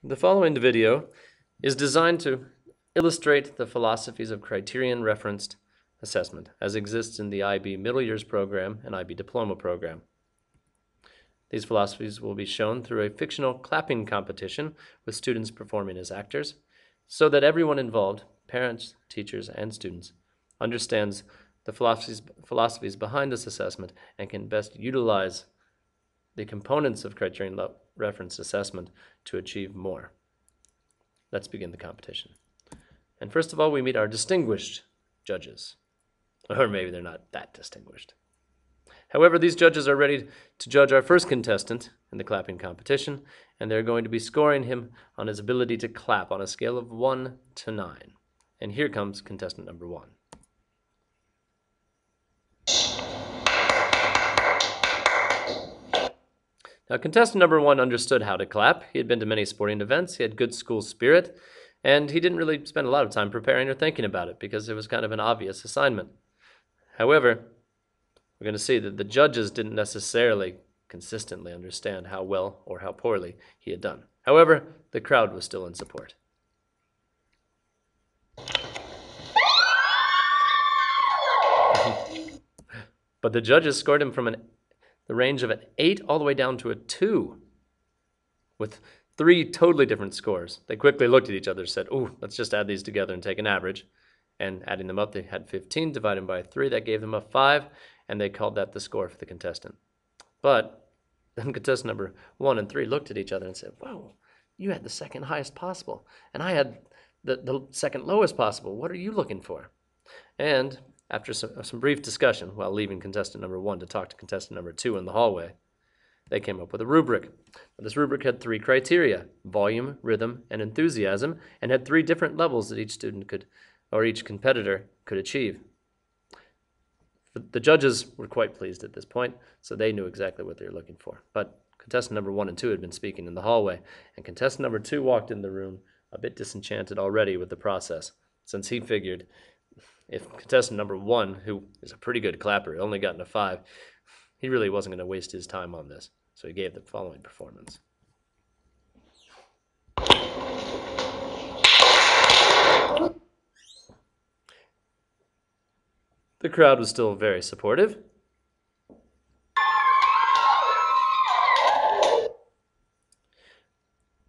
The following video is designed to illustrate the philosophies of criterion-referenced assessment as exists in the IB Middle Years program and IB Diploma program. These philosophies will be shown through a fictional clapping competition with students performing as actors so that everyone involved, parents, teachers, and students, understands the philosophies behind this assessment and can best utilize the components of criterion reference assessment to achieve more. Let's begin the competition. And first of all, we meet our distinguished judges. Or maybe they're not that distinguished. However, these judges are ready to judge our first contestant in the clapping competition, and they're going to be scoring him on his ability to clap on a scale of 1 to 9. And here comes contestant number 1. Now, contestant number 1 understood how to clap. He had been to many sporting events, he had good school spirit, and he didn't really spend a lot of time preparing or thinking about it because it was kind of an obvious assignment. However, we're going to see that the judges didn't necessarily consistently understand how well or how poorly he had done. However, the crowd was still in support. But the judges scored him from the range of an 8 all the way down to a 2, with 3 totally different scores. They quickly looked at each other and said, "Ooh, let's just add these together and take an average." And adding them up, they had 15 divided by 3. That gave them a 5, and they called that the score for the contestant. But then contestant number 1 and 3 looked at each other and said, "Whoa, you had the second highest possible, and I had the second lowest possible. What are you looking for?" And after some brief discussion, while leaving contestant number 1 to talk to contestant number 2 in the hallway, they came up with a rubric. This rubric had 3 criteria: volume, rhythm, and enthusiasm, and had 3 different levels that each student could, or each competitor could achieve. The judges were quite pleased at this point, so they knew exactly what they were looking for. But contestant number 1 and 2 had been speaking in the hallway, and contestant number 2 walked in the room a bit disenchanted already with the process, since he figured if contestant number 1, who is a pretty good clapper, only gotten a 5, he really wasn't going to waste his time on this. So he gave the following performance. The crowd was still very supportive.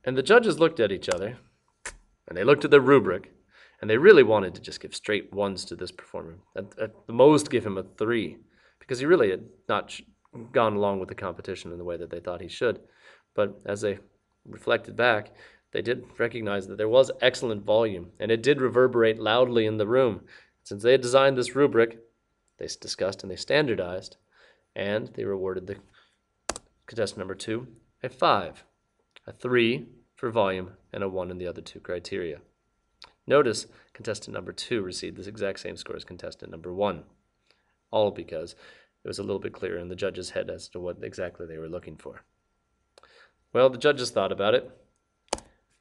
And the judges looked at each other, and they looked at the rubric, and they really wanted to just give straight 1s to this performer. At the most, give him a 3, because he really had not gone along with the competition in the way that they thought he should. But as they reflected back, they did recognize that there was excellent volume, and it did reverberate loudly in the room. Since they had designed this rubric, they discussed and they standardized, and they rewarded the contestant number 2 a 5, a 3 for volume, and a 1 in the other 2 criteria. Notice contestant number 2 received this exact same score as contestant number 1, all because it was a little bit clearer in the judge's head as to what exactly they were looking for. Well, the judges thought about it,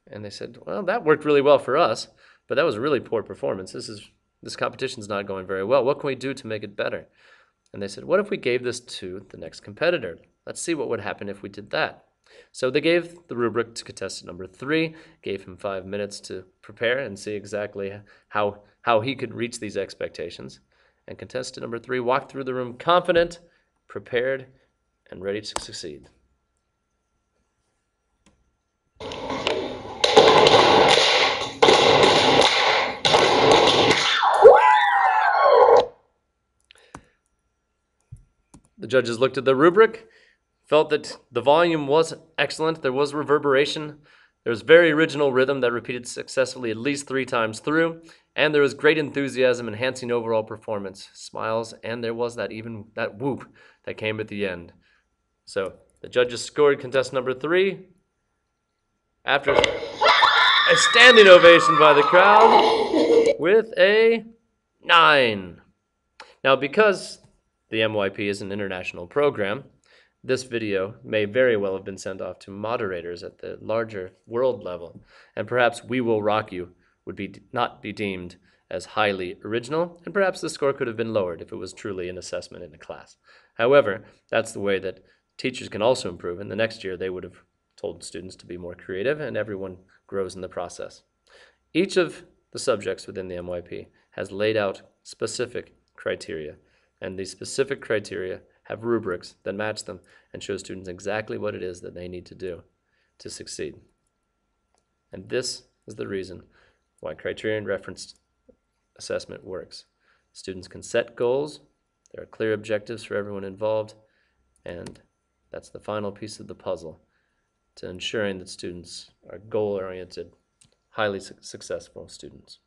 and they said, "Well, that worked really well for us, but that was a really poor performance. This competition's not going very well. What can we do to make it better?" And they said, "What if we gave this to the next competitor? Let's see what would happen if we did that." So they gave the rubric to contestant number 3, gave him 5 minutes to prepare and see exactly how he could reach these expectations. And contestant number 3 walked through the room confident, prepared, and ready to succeed. The judges looked at the rubric, felt that the volume was excellent, there was reverberation, there was very original rhythm that repeated successfully at least 3 times through, and there was great enthusiasm enhancing overall performance, smiles, and there was that whoop that came at the end. So the judges scored contestant number 3 after a standing ovation by the crowd with a 9. Now, because the MYP is an international program, this video may very well have been sent off to moderators at the larger world level, and perhaps "We Will Rock You" would not be deemed as highly original, and perhaps the score could have been lowered if it was truly an assessment in a class. However, that's the way that teachers can also improve, and the next year they would have told students to be more creative, and everyone grows in the process. Each of the subjects within the MYP has laid out specific criteria, and these specific criteria have rubrics that match them and show students exactly what it is that they need to do to succeed. And this is the reason why criterion referenced assessment works. Students can set goals, there are clear objectives for everyone involved, and that's the final piece of the puzzle to ensuring that students are goal-oriented, highly successful students.